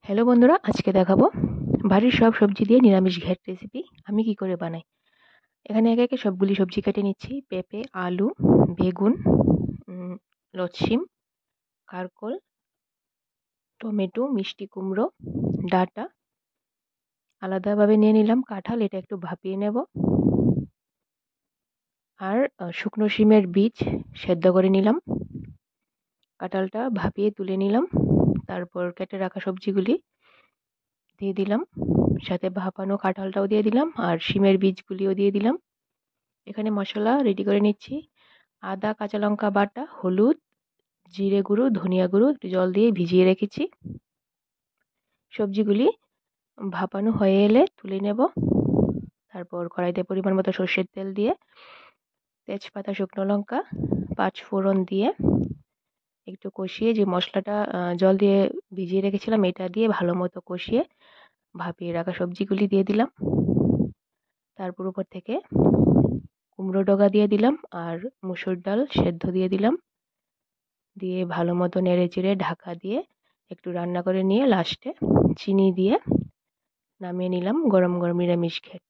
Hello বন্ধুরা, আজকে দেখাবো বাড়ির সব সবজি দিয়ে নিরামিষ ঘ্যাট রেসিপি আমি কি করে বানাই। এখানে একে একে সবগুলি সবজি কেটে নিচ্ছি। পেঁপে, আলু, বেগুন, লচ্ছিম, কারকল, টমেটো, মিষ্টি কুমড়ো, ডাঁটা আলাদাভাবে নিয়ে নিলাম। কাঁঠাল, এটা একটু ভাপিয়ে নেব। আর শুকনো শিমের বীজ সেদ্ধ করে নিলাম। কাঁঠালটা ভাপিয়ে তুলে নিলাম। তারপর কেটে রাখা সবজিগুলি দিয়ে দিলাম, সাথে ভাপানো কাঁঠালটাও দিয়ে দিলাম আর শিমের বীজগুলিও দিয়ে দিলাম। এখানে মশলা রেডি করে নিচ্ছি। আদা, কাঁচা লঙ্কা বাটা, হলুদ, জিরে গুঁড়ো, ধনিয়া গুঁড়ো একটু জল দিয়ে ভিজিয়ে রেখেছি। সবজিগুলি ভাপানো হয়ে এলে তুলে নেব। তারপর কড়াইতে পরিমাণ মতো সর্ষের তেল দিয়ে তেজপাতা, শুকনো লঙ্কা, পাঁচ ফোড়ন দিয়ে একটু কষিয়ে যে মশলাটা জল দিয়ে ভিজিয়ে রেখেছিলাম এটা দিয়ে ভালো মতো কষিয়ে ভাপিয়ে রাখা সবজিগুলি দিয়ে দিলাম। তারপর উপর থেকে কুমড়ো ডগা দিয়ে দিলাম আর মুসুর ডাল সেদ্ধ দিয়ে দিলাম। দিয়ে ভালো মতো নেড়ে চেড়ে ঢাকা দিয়ে একটু রান্না করে নিয়ে লাস্টে চিনি দিয়ে নামিয়ে নিলাম গরম গরম নিরামিষ ঘ্যাট।